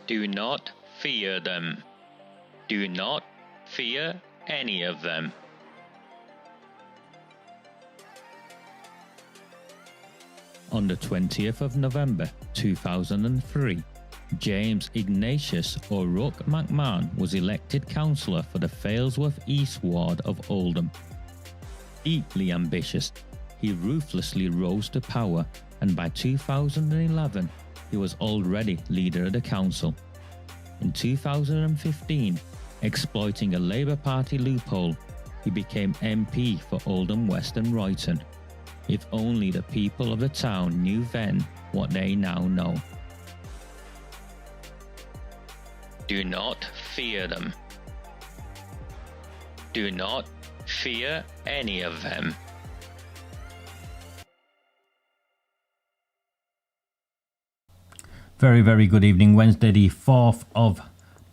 Do not fear them. Do not fear any of them. On the 20th of November 2003, James Ignatius O'Rourke McMahon was elected councillor for the Failsworth East Ward of Oldham. Deeply ambitious, he ruthlessly rose to power, and by 2011 he was already leader of the council. In 2015, exploiting a Labour Party loophole, he became MP for Oldham West and Royton. If only the people of the town knew then what they now know. Do not fear them. Do not fear any of them. Very, very good evening. Wednesday, the 4th of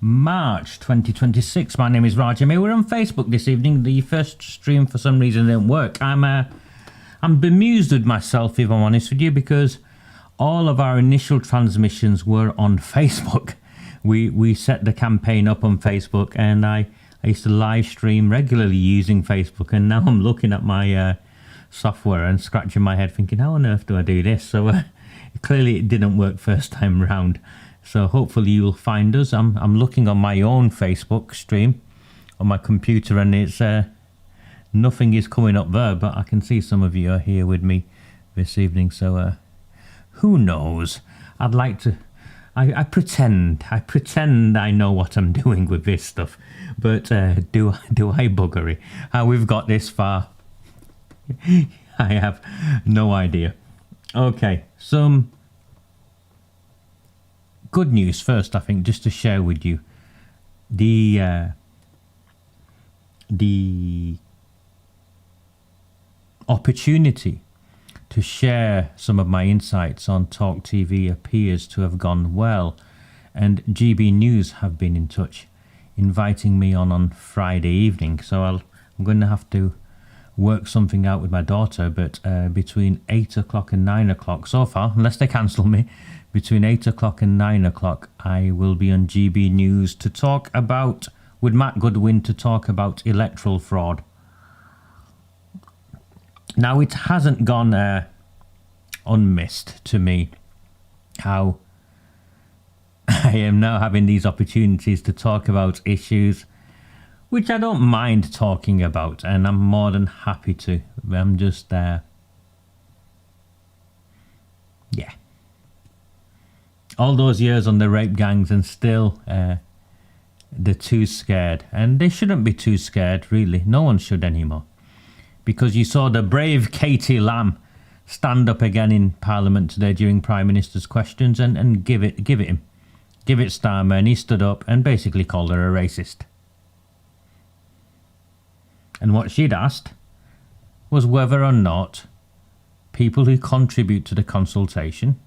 March 2026. My name is Roger May. We're on Facebook this evening. The first stream for some reason didn't work. I'm bemused with myself, if I'm honest with you, because all of our initial transmissions were on Facebook. We set the campaign up on Facebook, and I used to live stream regularly using Facebook, and now I'm looking at my software and scratching my head thinking, how on earth do I do this? So clearly it didn't work first time round. So hopefully you'll find us. I'm looking on my own Facebook stream on my computer, and it's nothing is coming up there, but I can see some of you are here with me this evening. So who knows? I'd like to. I pretend I know what I'm doing with this stuff, but do I buggery? How we've got this far, I have no idea. Okay, some good news first, I think, just to share with you. The opportunity to share some of my insights on Talk TV appears to have gone well, and GB News have been in touch, inviting me on Friday evening. So I'm going to have to work something out with my daughter, but between 8 o'clock and 9 o'clock so far, unless they cancel me, between 8 o'clock and 9 o'clock, I will be on GB News to talk about, with Matt Goodwin, to talk about electoral fraud. Now, it hasn't gone unmissed to me how I am now having these opportunities to talk about issues which I don't mind talking about, and I'm more than happy to. I'm just, yeah. All those years on the rape gangs, and still they're too scared. And they shouldn't be too scared, really. No one should anymore. Because you saw the brave Katie Lamb stand up again in Parliament today during Prime Minister's questions and give it him. Give it Starmer, and he stood up and basically called her a racist. And what she'd asked was whether or not people who contribute to the consultation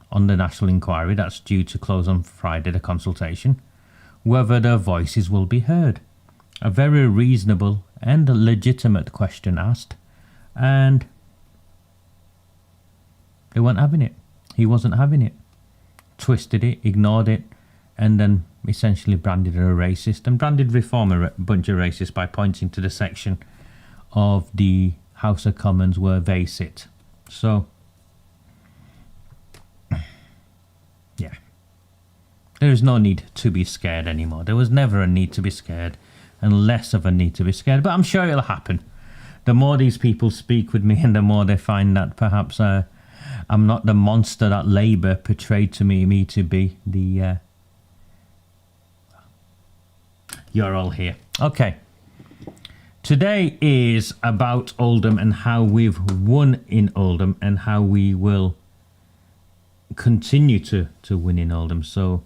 on the national inquiry that's due to close on Friday, the consultation, whether their voices will be heard. A very reasonable and a legitimate question asked, and they weren't having it. He wasn't having it. Twisted it, ignored it, and then essentially branded her a racist, and branded Reform a bunch of racists by pointing to the section of the House of Commons where they sit. So, yeah. There is no need to be scared anymore. There was never a need to be scared, and less of a need to be scared, but I'm sure it'll happen. The more these people speak with me, and the more they find that perhaps I'm not the monster that Labour portrayed to me to be. You're all here. Okay. Today is about Oldham and how we've won in Oldham and how we will continue to win in Oldham. So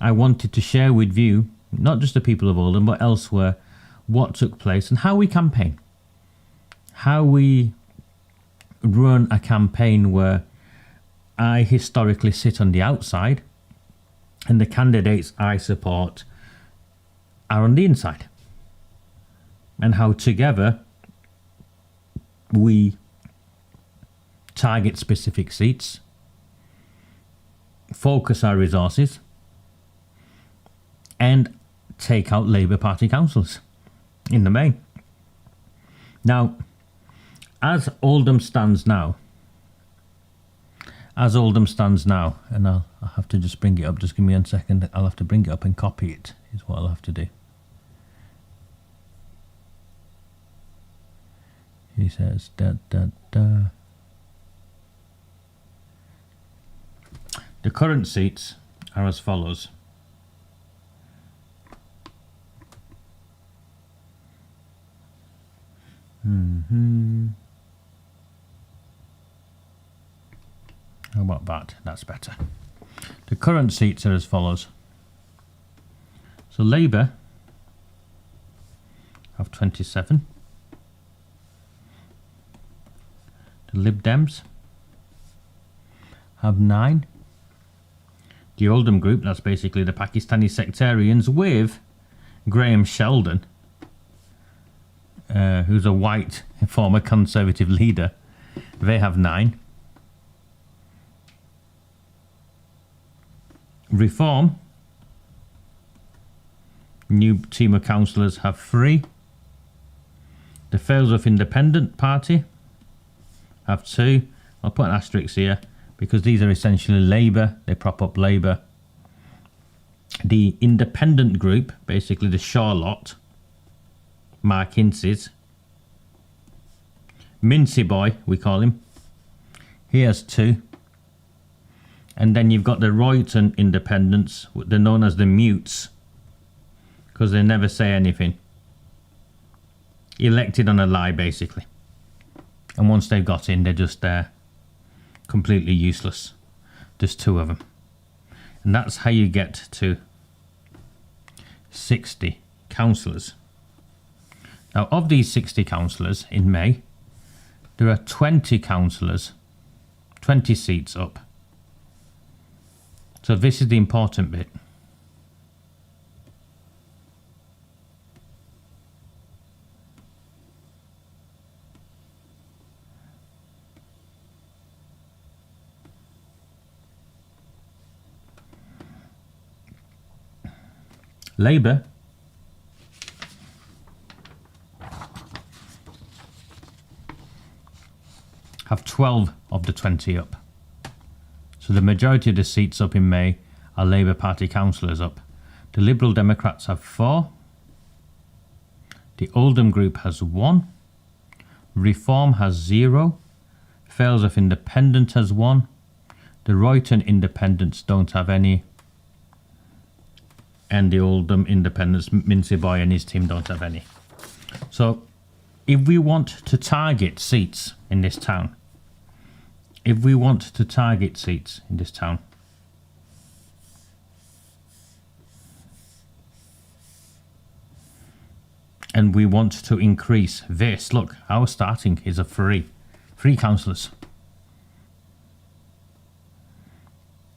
I wanted to share with you, not just the people of Oldham, but elsewhere, what took place and how we campaign. How we run a campaign where I historically sit on the outside and the candidates I support are on the inside. And how together we target specific seats, focus our resources, and take out Labour Party councillors in the main. Now, as Oldham stands now, and I'll have to just bring it up, just give me 1 second, I'll have to bring it up and copy it, is what I'll have to do. He says, The current seats are as follows. How about that? That's better. The current seats are as follows. So Labour have 27. The Lib Dems have 9. The Oldham group, that's basically the Pakistani sectarians with Graham Sheldon, who's a white former Conservative leader, they have 9. Reform, new team of councillors, have 3. The Failsworth Independent Party have 2. I'll put an asterisk here because these are essentially Labour, they prop up Labour. The Independent group, basically the Shah lot, Mark Hince's, Mincy Boy, we call him, he has 2. And then you've got the Royton Independents, they're known as the Mutes, because they never say anything. Elected on a lie, basically. And once they've got in, they're just completely useless. There's 2 of them. And that's how you get to 60 councillors. Now, of these 60 councillors in May, there are 20 councillors, 20 seats up. So this is the important bit. Labour have 12 of the 20 up. So the majority of the seats up in May are Labour Party councillors up. The Liberal Democrats have 4. The Oldham group has 1. Reform has 0. Failsworth Independent has 1. The Royton Independents don't have any. And the Oldham Independents, Mincy Boy and his team, don't have any. So if we want to target seats in this town, and we want to increase this, look, our starting is a 3 councillors.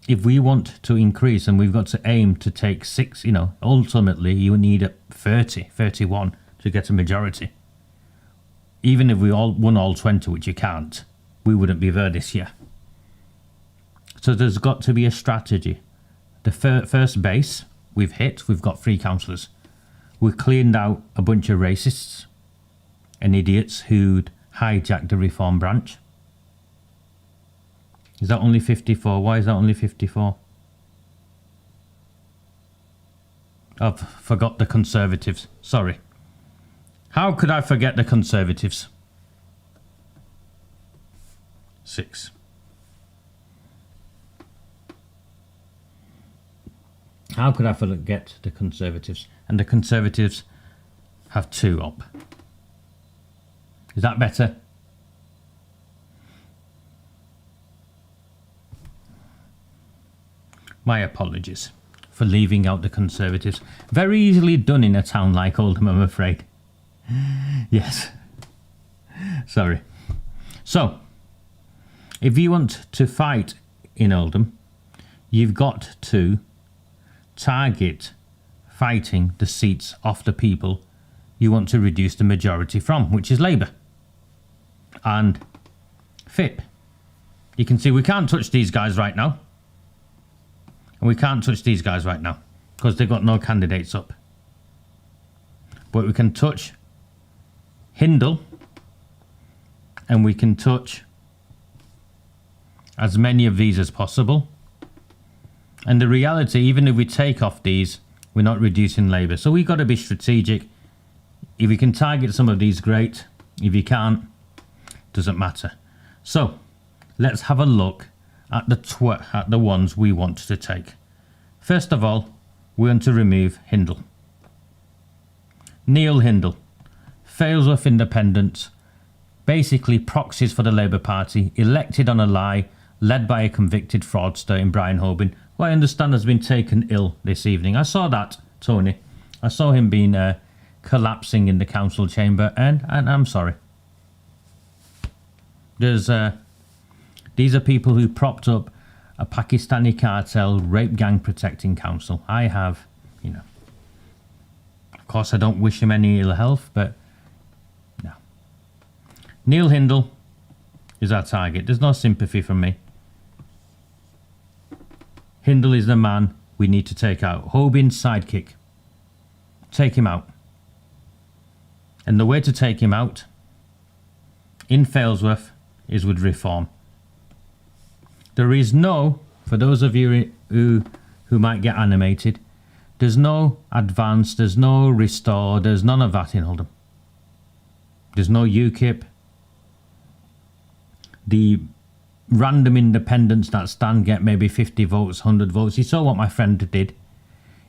If we want to increase, and we've got to aim to take 6, ultimately you need 30, 31 to get a majority. Even if we all won all 20, which you can't, we wouldn't be there this year. So there's got to be a strategy. The first base we've hit, we've got 3 councillors. We cleaned out a bunch of racists and idiots who'd hijacked the Reform branch. Is that only 54? Why is that only 54? I've forgot the Conservatives. Sorry. How could I forget the Conservatives? 6. How could I forget the Conservatives? And the Conservatives have 2 up. Is that better? My apologies for leaving out the Conservatives. Very easily done in a town like Oldham, I'm afraid. Yes. Sorry. So, if you want to fight in Oldham, you've got to target fighting the seats off the people you want to reduce the majority from, which is Labour and FIP. You can see we can't touch these guys right now. And we can't touch these guys right now because they've got no candidates up. But we can touch Hindle, and we can touch as many of these as possible. And the reality, even if we take off these, we're not reducing Labour. So we've got to be strategic. If you can target some of these, great. If you can't, doesn't matter. So let's have a look at the ones we want to take. First of all, we want to remove Hindle. Neil Hindle, Failsworth Independents, basically proxies for the Labour Party, elected on a lie, led by a convicted fraudster in Brian Hoban, who I understand has been taken ill this evening. I saw that, Tony. I saw him being collapsing in the council chamber, and I'm sorry. These are people who propped up a Pakistani cartel rape gang protecting council. I have, of course I don't wish him any ill health, but no. Neil Hindle is our target. There's no sympathy from me. Hindle is the man we need to take out. Hoban's sidekick. Take him out. And the way to take him out in Failsworth is with reform. There is no, for those of you who might get animated, there's no advance, there's no restore, there's none of that in Oldham. There's no UKIP. The random independents that stand get maybe 50 votes, 100 votes. You saw what my friend did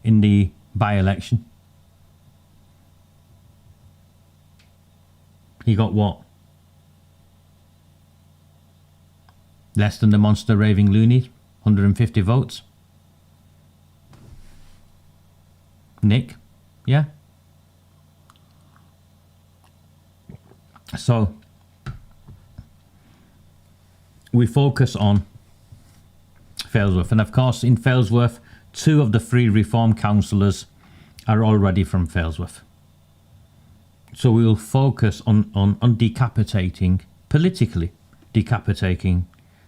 in the by-election. He got what? Less than the monster raving loony, 150 votes. Nick, yeah? So we focus on Failsworth, and of course in Failsworth 2 of the 3 reform councillors are already from Failsworth. So we will focus on decapitating, politically decapitating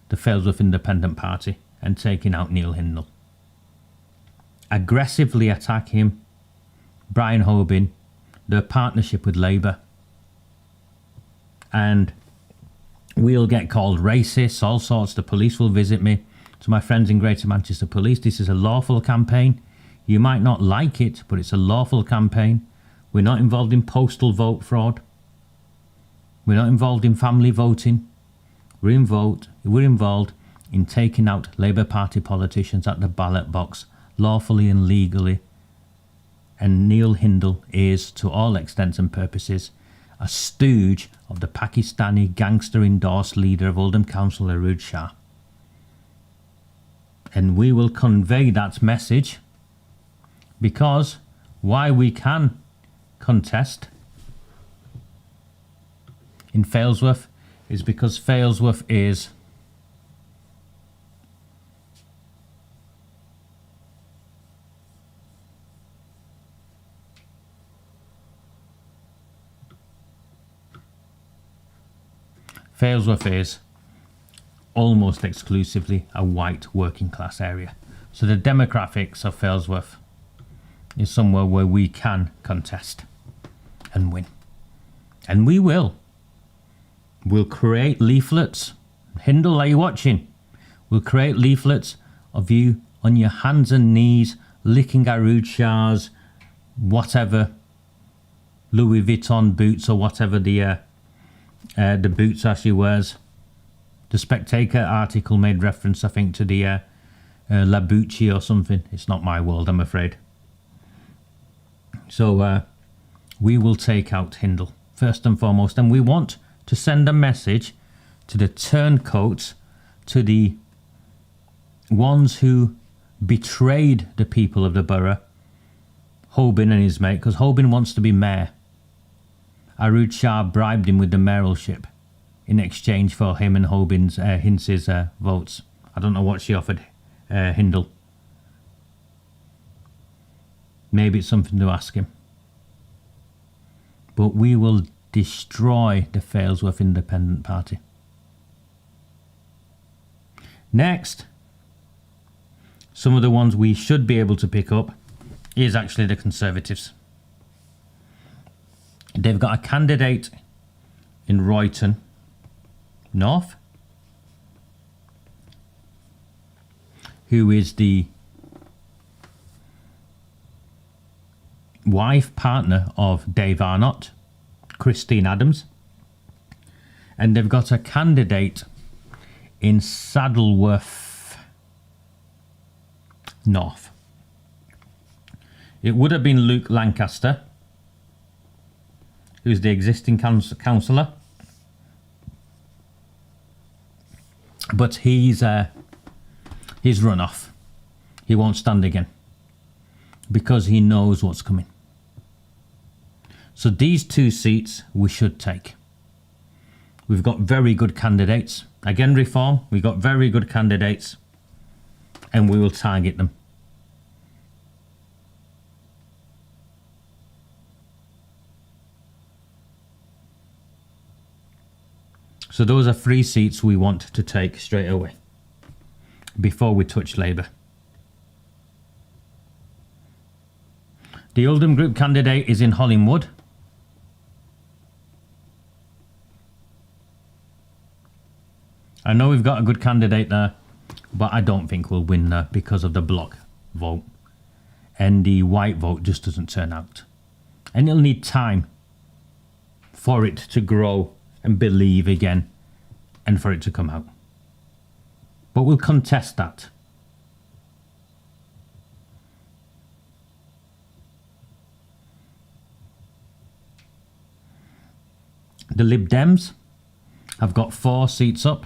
the Failsworth Independent Party and taking out Neil Hindle. Aggressively attack him, Brian Hoban, their partnership with Labour, and we'll get called racist, all sorts. The police will visit me. To my friends in Greater Manchester Police, this is a lawful campaign. You might not like it, but it's a lawful campaign. We're not involved in postal vote fraud. We're not involved in family voting. We're involved in taking out Labour Party politicians at the ballot box, lawfully and legally. And Neil Hindle is, to all extents and purposes, a stooge of the Pakistani gangster-endorsed leader of Oldham Council, Shah. And we will convey that message, because why we can contest in Failsworth is because Failsworth is almost exclusively a white working class area. So the demographics of Failsworth is somewhere where we can contest and win. And we will. We'll create leaflets. Hindle, are you watching? We'll create leaflets of you on your hands and knees, licking Shah's, whatever, Louis Vuitton boots or whatever the boots actually wears. The Spectator article made reference, I think, to the Labucci or something. It's not my world, I'm afraid. So we will take out Hindle, first and foremost. And we want to send a message to the turncoats, to the ones who betrayed the people of the borough, Hoban and his mate, because Hoban wants to be mayor. Shah bribed him with the mayoralship in exchange for him and Hoban's Hince's votes. I don't know what she offered Hindle. Maybe it's something to ask him. But we will destroy the Failsworth Independent Party. Next, some of the ones we should be able to pick up is actually the Conservatives. They've got a candidate in Royton North who is the wife partner of Dave Arnott, Christine Adams, and they've got a candidate in Saddleworth North. It would have been Luke Lancaster, who's the existing councillor, but he's run off. He won't stand again because he knows what's coming. So these 2 seats we should take. We've got very good candidates. Again, Reform, we've got very good candidates and we will target them. So those are 3 seats we want to take straight away before we touch Labour. The Oldham Group candidate is in Hollingwood. I know we've got a good candidate there, but I don't think we'll win there because of the block vote. And the white vote just doesn't turn out. And it'll need time for it to grow and believe again and for it to come out. But we'll contest that. The Lib Dems have got 4 seats up.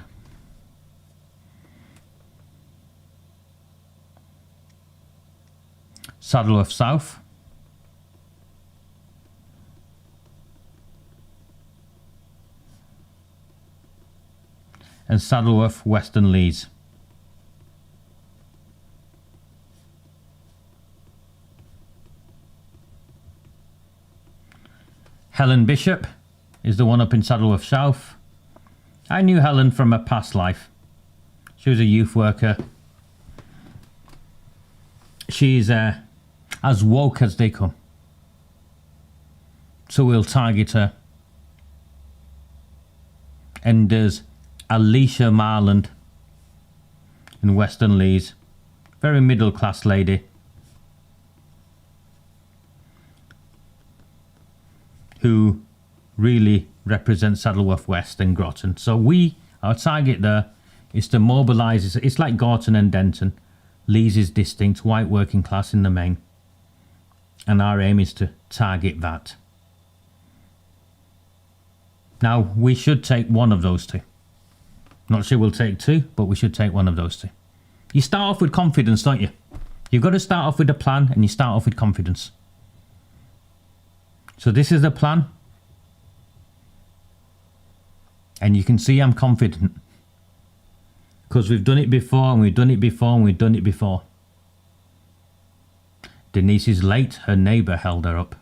Saddleworth South. And Saddleworth Western Lees. Helen Bishop is the one up in Saddleworth South. I knew Helen from a past life. She was a youth worker. She's as woke as they come. So we'll target her. And there's Alicia Marland in Western Lees. Very middle class lady. Who really represents Saddleworth West and Groton. So our target there is to mobilise. It's like Gorton and Denton. Lees is distinct, white working class in the main. And our aim is to target that. Now, we should take one of those 2. Not sure we'll take 2, but we should take one of those 2. You start off with confidence, don't you? You've got to start off with a plan and you start off with confidence. So this is the plan. And you can see I'm confident. Because we've done it before and we've done it before and we've done it before. Denise is late. Her neighbour held her up.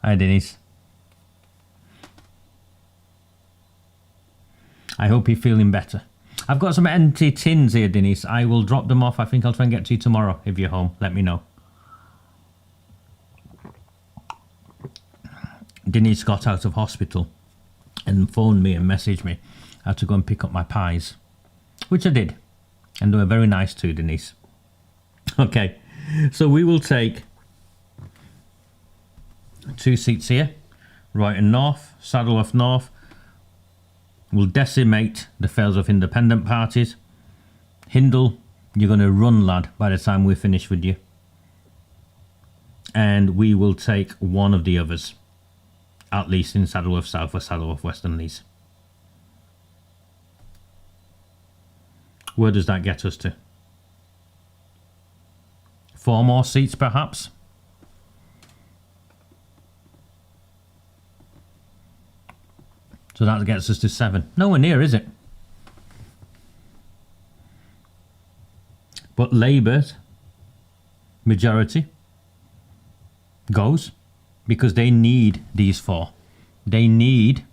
Hi, Denise. I hope you're feeling better. I've got some empty tins here, Denise. I will drop them off. I think I'll try and get to you tomorrow. If you're home, let me know. Denise got out of hospital and phoned me and messaged me. I had to go and pick up my pies, which I did. And they were very nice too, Denise. Okay, so we will take 2 seats here. Royton North, Saddleworth North. We'll decimate the Failsworth independent parties. Hindle, you're going to run, lad, by the time we're finished with you. And we will take one of the others. At least in Saddleworth South or Saddleworth Western Lees. Where does that get us to? 4 more seats, perhaps? So that gets us to 7. Nowhere near, is it? But Labour's majority goes because they need these 4. They need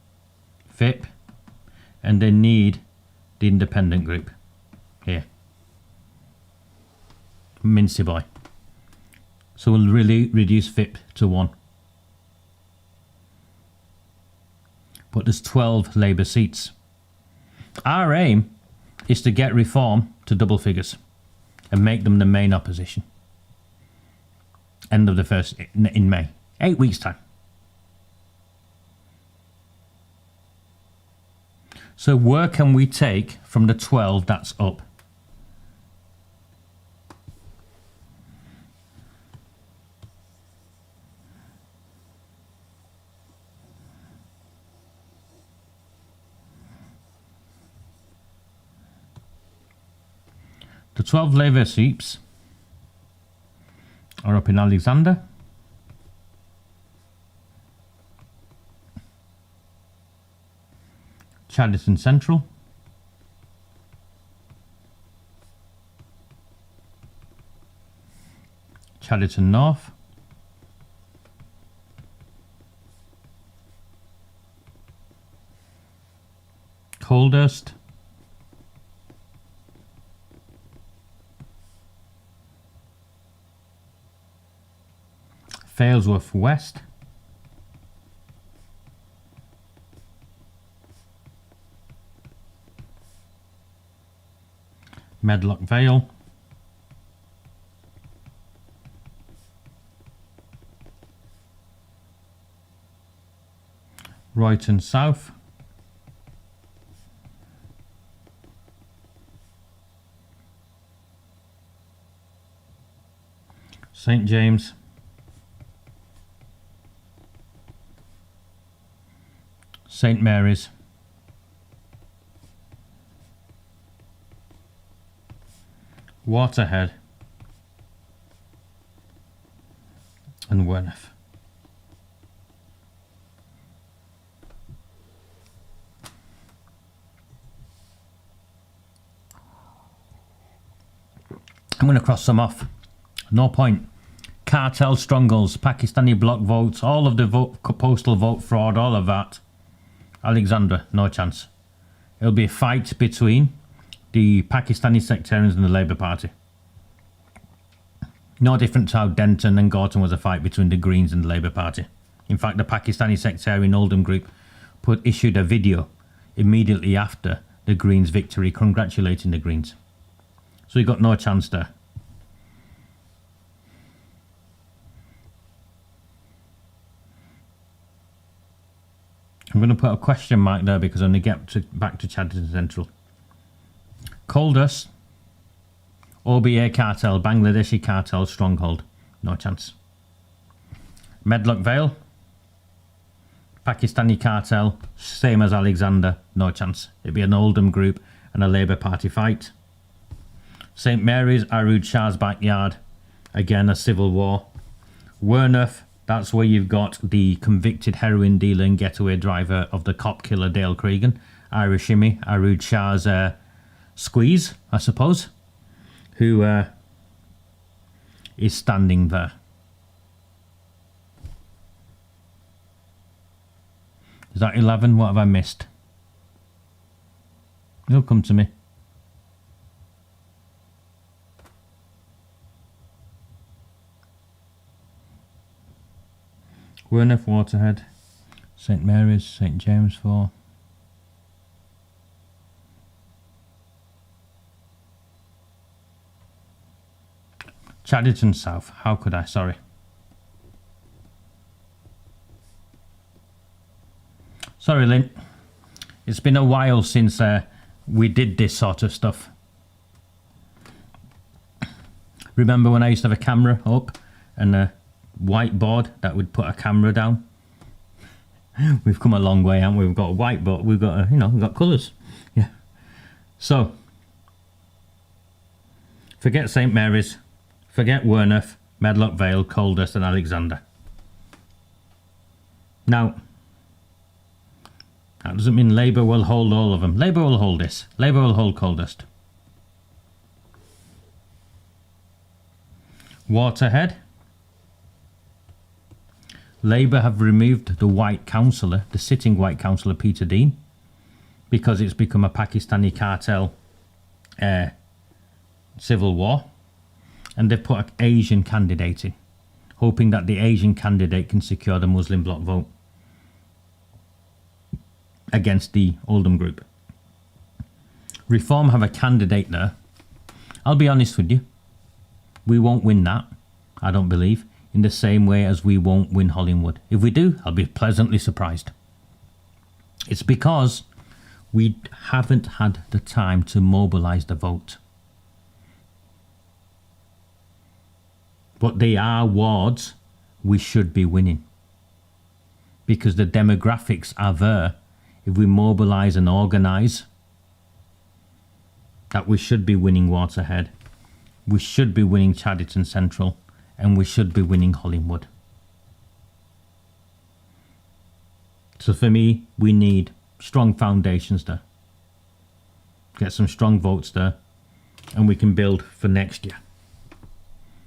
FIP, and they need the independent group here. Mincy boy. So we'll really reduce VIP to 1. But there's 12 Labour seats. Our aim is to get Reform to double figures and make them the main opposition. End of the first in May. 8 weeks time. So where can we take from the 12 that's up? The 12 Labour seats are up in Alexander, Chadderton Central, Chadderton North, Coldhurst, Failsworth West, Medlock Vale, Royton South, St James, St Mary's, Waterhead and Werneth. I'm going to cross some off. No point. Cartel strongholds, Pakistani block votes, all of the postal vote fraud, all of that. Alexandra, no chance. It'll be a fight between the Pakistani sectarians and the Labour Party. No different to how Denton and Gorton was a fight between the Greens and the Labour Party. In fact, the Pakistani sectarian Oldham group issued a video immediately after the Greens' victory, congratulating the Greens. So he got no chance there. I'm going to put a question mark there because I'm going to get back to Chadderton Central. Coldhurst, OBA cartel, Bangladeshi cartel, stronghold. No chance. Medlock Vale, Pakistani cartel, same as Alexander. No chance. It'd be an Oldham group and a Labour Party fight. St Mary's, Arud Shah's backyard. Again, a civil war. Werneth, that's where you've got the convicted heroin dealer and getaway driver of the cop killer Dale Cregan. Irish Shimmy, Arud Shah's squeeze, I suppose, who is standing there. Is that 11? What have I missed? It'll come to me. Werneth, Waterhead, St Mary's, St James 4. Chadderton South. How could I? Sorry. Sorry, Lynn. It's been a while since we did this sort of stuff. Remember when I used to have a camera up and a whiteboard that would put a camera down? We've come a long way, haven't we? We've got a whiteboard. We've got we've got colours. Yeah. So forget St Mary's. Forget Werneth, Medlock Vale, Coldhurst and Alexander. Now, that doesn't mean Labour will hold all of them. Labour will hold this. Labour will hold Coldhurst. Waterhead. Labour have removed the white councillor, the sitting white councillor Peter Dean. because it's become a Pakistani cartel civil war, and they've put an Asian candidate in, hoping that the Asian candidate can secure the Muslim bloc vote against the Oldham group. Reform have a candidate there. I'll be honest with you, we won't win that, I don't believe, in the same way as we won't win Hollingwood. If we do, I'll be pleasantly surprised. It's because we haven't had the time to mobilise the vote. But they are wards we should be winning, because the demographics are there. If we mobilise and organise, that we should be winning Waterhead, we should be winning Chadderton Central, and we should be winning Hollingwood. So for me, we need strong foundations there. Get some strong votes there, and we can build for next year.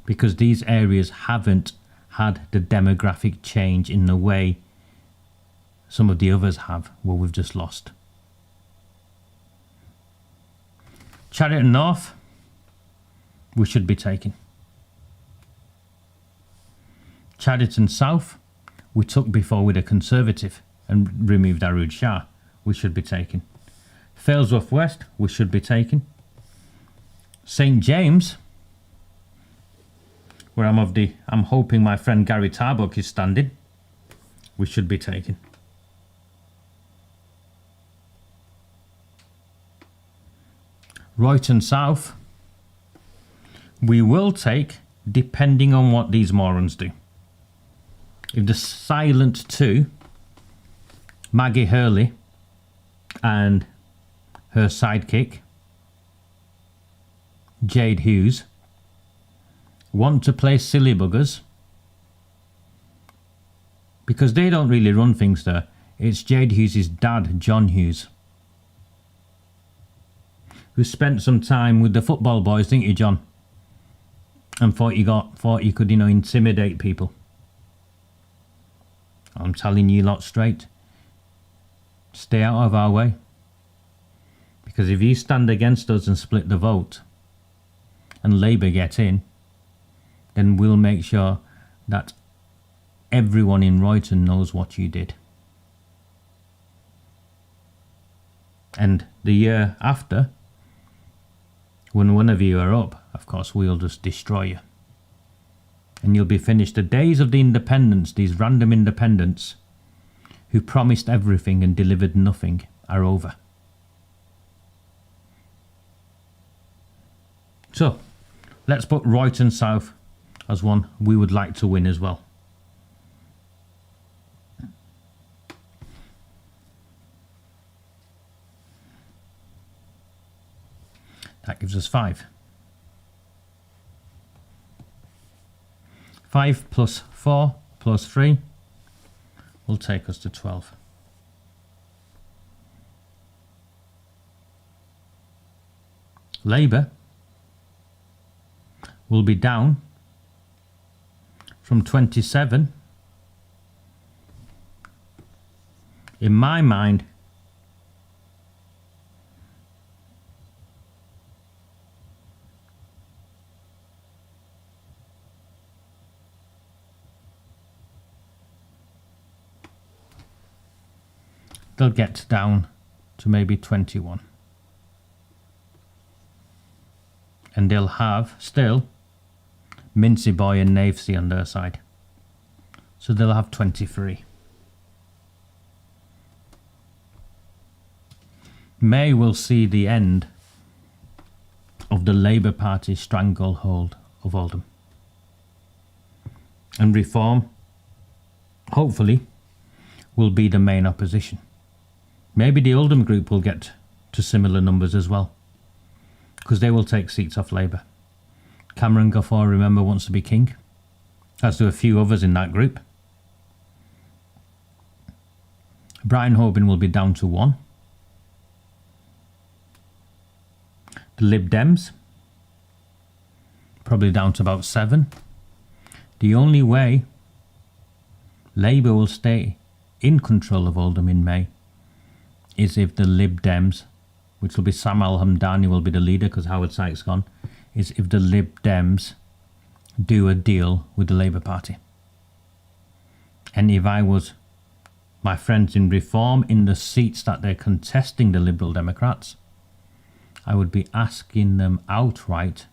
Because these areas haven't had the demographic change in the way some of the others have, where we've just lost. Chadderton North, we should be taking. Chadderton South, we took before with a Conservative and removed Arood Shah, we should be taking. Failsworth West, we should be taking. St James, where I'm hoping my friend Gary Tarbuck is standing, we should be taking. Royton South, we will take, depending on what these morons do. If the silent two, Maggie Hurley and her sidekick, Jade Hughes, want to play silly buggers, because they don't really run things there. It's Jade Hughes' dad, John Hughes, who spent some time with the football boys, didn't you, John? And thought you could, intimidate people. I'm telling you lot straight, stay out of our way. Because if you stand against us and split the vote, and Labour get in, then we'll make sure that everyone in Royton knows what you did. And the year after, when one of you are up, of course, we'll just destroy you. And you'll be finished. The days of the independents, these random independents, who promised everything and delivered nothing, are over. So, let's put Royton South as one we would like to win as well. That gives us 5. 5 plus 4 plus 3 will take us to 12. Labour will be down from 27. In my mind, they'll get down to maybe 21. And they'll have still Mincy Boy and Navesey on their side. So they'll have 23. May will see the end of the Labour Party's stranglehold of Oldham. And Reform, hopefully, will be the main opposition. Maybe the Oldham group will get to similar numbers as well, because they will take seats off Labour. Cameron Goffor, remember, wants to be king, as do a few others in that group. Brian Hoban will be down to 1. The Lib Dems, probably down to about 7. The only way Labour will stay in control of Oldham in May is if the Lib Dems, which will be Sam Al-Hamdani will be the leader because Howard Sykes gone, is if the Lib Dems do a deal with the Labour Party. And if I was my friends in Reform in the seats that they're contesting the Liberal Democrats, I would be asking them outright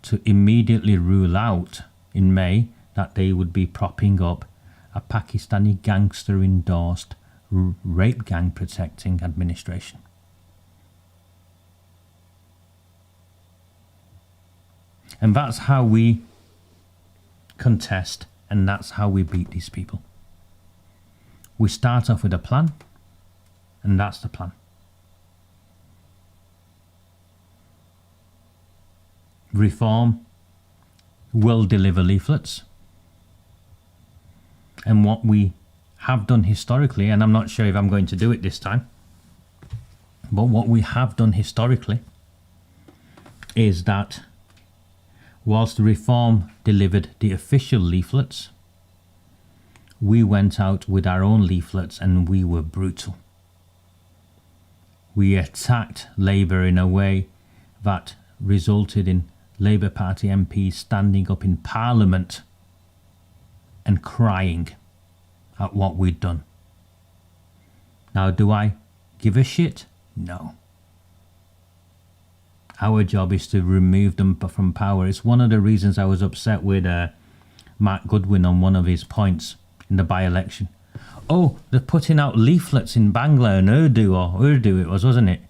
to immediately rule out in May that they would be propping up a Pakistani gangster-endorsed rape gang protecting administration. And that's how we contest, and that's how we beat these people. We start off with a plan, and that's the plan. Reform will deliver leaflets. And what we have done historically, and I'm not sure if I'm going to do it this time, but what we have done historically is that whilst Reform delivered the official leaflets, we went out with our own leaflets and we were brutal. We attacked Labour in a way that resulted in Labour Party MPs standing up in Parliament and crying at what we'd done. Now, do I give a shit? No. Our job is to remove them from power. It's one of the reasons I was upset with Mark Goodwin on one of his points in the by-election. Oh, they're putting out leaflets in Bangla and Urdu it was, wasn't it?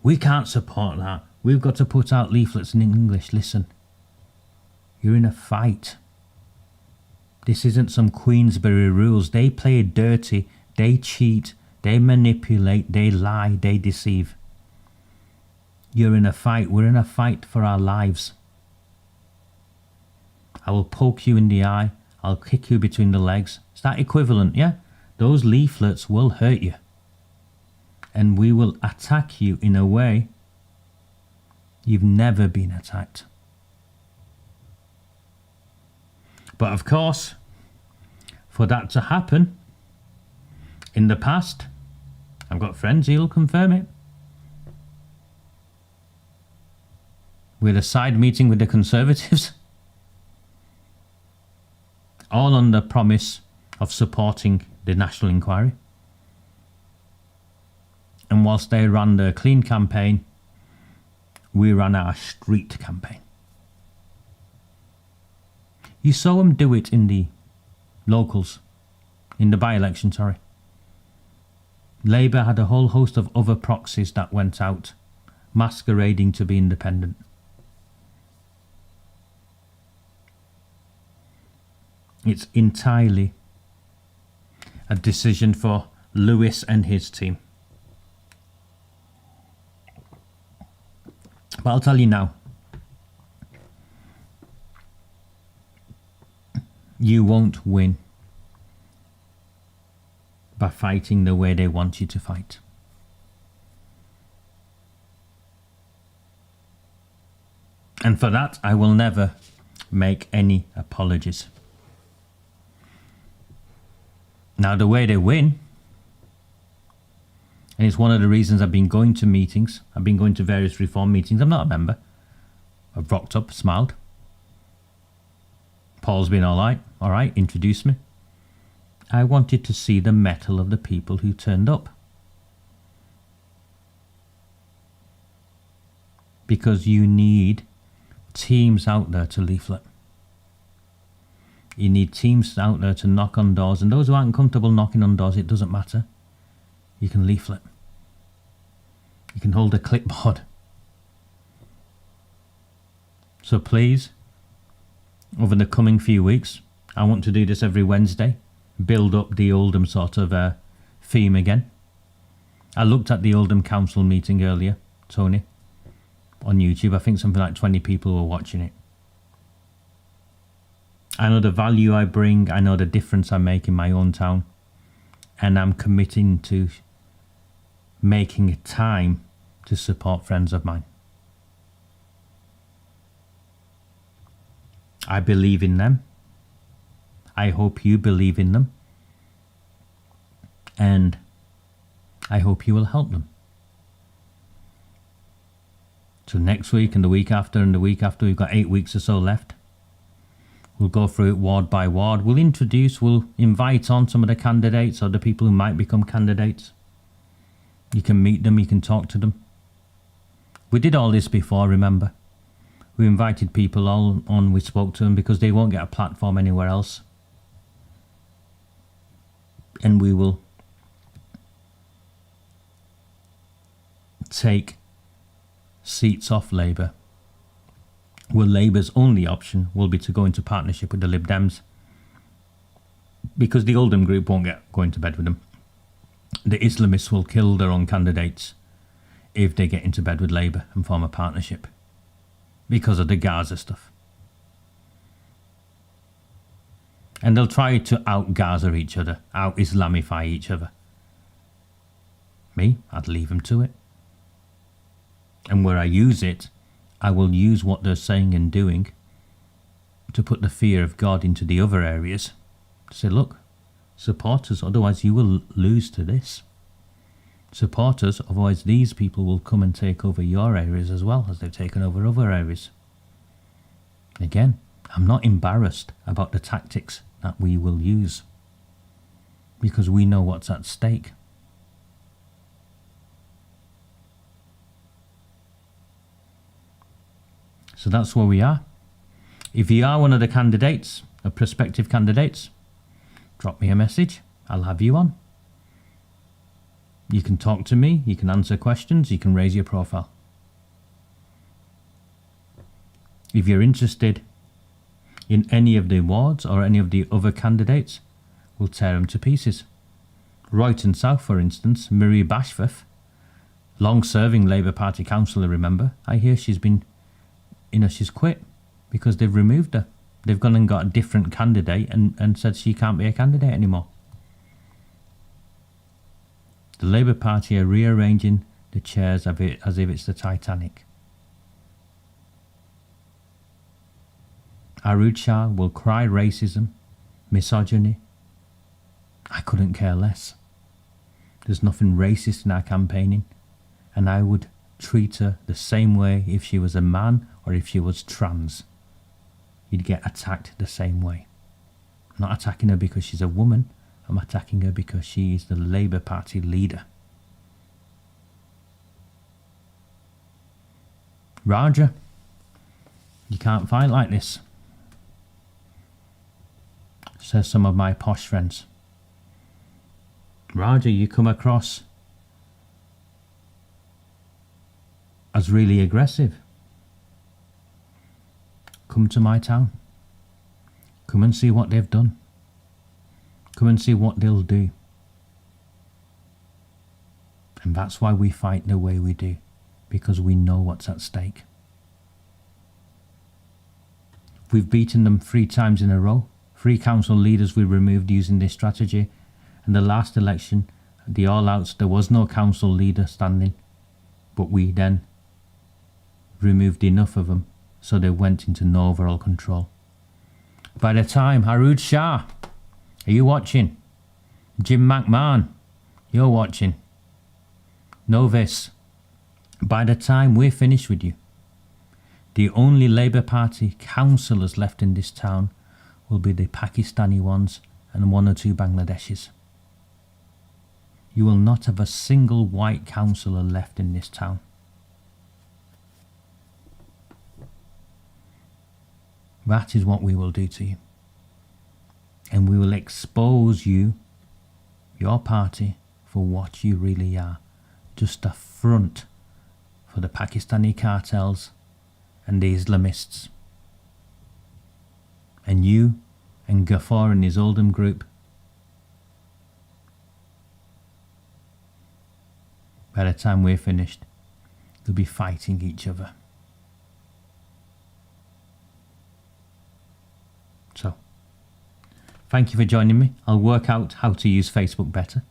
We can't support that. We've got to put out leaflets in English. Listen, you're in a fight. This isn't some Queensberry rules. They play dirty, they cheat, they manipulate, they lie, they deceive. You're in a fight. We're in a fight for our lives. I will poke you in the eye. I'll kick you between the legs. Is that equivalent? Yeah? Those leaflets will hurt you. And we will attack you in a way you've never been attacked. But of course, for that to happen, in the past, I've got friends who'll confirm it. We had a side meeting with the Conservatives, all on the promise of supporting the national inquiry. And whilst they ran the clean campaign, we ran our street campaign. You saw them do it in the locals, in the by-election, sorry. Labour had a whole host of other proxies that went out, masquerading to be independent. It's entirely a decision for Lewis and his team. But I'll tell you now, you won't win by fighting the way they want you to fight. And for that, I will never make any apologies. Now, the way they win, and it's one of the reasons I've been going to meetings, I've been going to various reform meetings. I'm not a member. I've rocked up, smiled. Paul's been all right, introduced me. I wanted to see the mettle of the people who turned up. Because you need teams out there to leaflet. You need teams out there to knock on doors. And those who aren't comfortable knocking on doors, it doesn't matter. You can leaflet. You can hold a clipboard. So please, over the coming few weeks, I want to do this every Wednesday. Build up the Oldham sort of theme again. I looked at the Oldham Council meeting earlier, Tony, on YouTube. I think something like 20 people were watching it. I know the value I bring. I know the difference I make in my own town. And I'm committing to making a time to support friends of mine. I believe in them. I hope you believe in them. And I hope you will help them. So next week and the week after and the week after, we've got 8 weeks or so left. We'll go through it ward by ward. We'll invite on some of the candidates or the people who might become candidates. You can meet them, you can talk to them. We did all this before, remember? We invited people all on, we spoke to them because they won't get a platform anywhere else. And we will take seats off Labour. Well, Labour's only option will be to go into partnership with the Lib Dems, because the Oldham group won't go into bed with them. The Islamists will kill their own candidates if they get into bed with Labour and form a partnership, because of the Gaza stuff. And they'll try to out-Gaza each other, out-Islamify each other. Me, I'd leave them to it. And where I use it, I will use what they're saying and doing to put the fear of God into the other areas. To say, look, support us, otherwise you will lose to this. Support us, otherwise these people will come and take over your areas as well as they've taken over other areas. Again, I'm not embarrassed about the tactics that we will use, because we know what's at stake. So that's where we are. If you are one of the candidates, or prospective candidates, drop me a message. I'll have you on. You can talk to me, you can answer questions, you can raise your profile. If you're interested in any of the wards or any of the other candidates, we'll tear them to pieces. Royton South, for instance, Marie Bashforth, long-serving Labour Party councillor, remember? I hear she's quit because they've removed her. They've gone and got a different candidate and said she can't be a candidate anymore. The Labour Party are rearranging the chairs as if it's the Titanic. Shah will cry racism, misogyny. I couldn't care less. There's nothing racist in our campaigning, and I would treat her the same way if she was a man or if she was trans. You'd get attacked the same way. I'm not attacking her because she's a woman. I'm attacking her because she is the Labour Party leader. Raja, you can't fight like this, says some of my posh friends. Raja, you come across as really aggressive. Come to my town. Come and see what they've done. Come and see what they'll do. And that's why we fight the way we do, because we know what's at stake. We've beaten them 3 times in a row. 3 council leaders we removed using this strategy. And the last election, the all-outs, there was no council leader standing, but we then removed enough of them so they went into no overall control. By the time, Shah, are you watching? Jim McMahon, you're watching. Know this, by the time we're finished with you, the only Labour Party councillors left in this town will be the Pakistani ones and 1 or 2 Bangladeshis. You will not have a single white councillor left in this town. That is what we will do to you. And we will expose you, your party, for what you really are. Just a front for the Pakistani cartels and the Islamists. And you and Ghaffar and his Oldham group, by the time we're finished, they'll be fighting each other. So, thank you for joining me. I'll work out how to use Facebook better.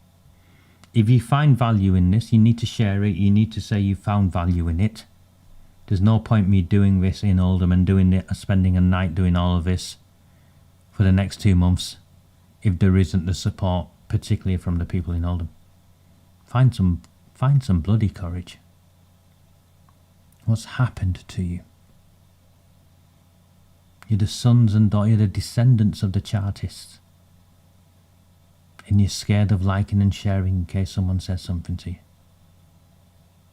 If you find value in this, you need to share it. You need to say you found value in it. There's no point me doing this in Oldham and spending a night doing all of this for the next 2 months if there isn't the support, particularly from the people in Oldham. Find some bloody courage. What's happened to you? You're the sons and daughters, you're the descendants of the Chartists. And you're scared of liking and sharing in case someone says something to you.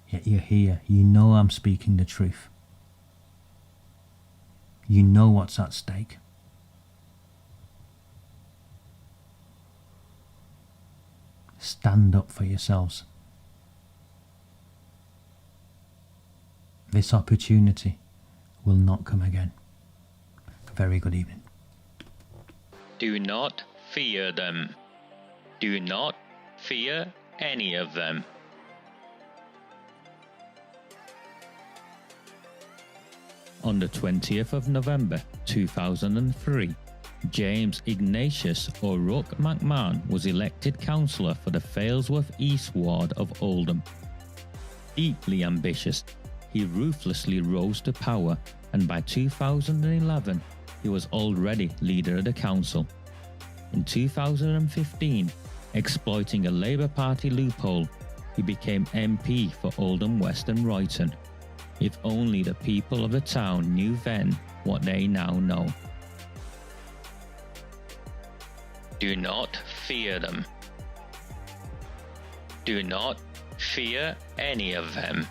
Yet you're here. You know I'm speaking the truth. You know what's at stake. Stand up for yourselves. This opportunity will not come again. Very good evening. Do not fear them. Do not fear any of them. On the 20th of November 2003, James Ignatius O'Rourke McMahon was elected councillor for the Failsworth East Ward of Oldham. Deeply ambitious, he ruthlessly rose to power, and by 2011, he was already leader of the council. In 2015, exploiting a Labour Party loophole, he became MP for Oldham West and Royton. If only the people of the town knew then what they now know. Do not fear them. Do not fear any of them.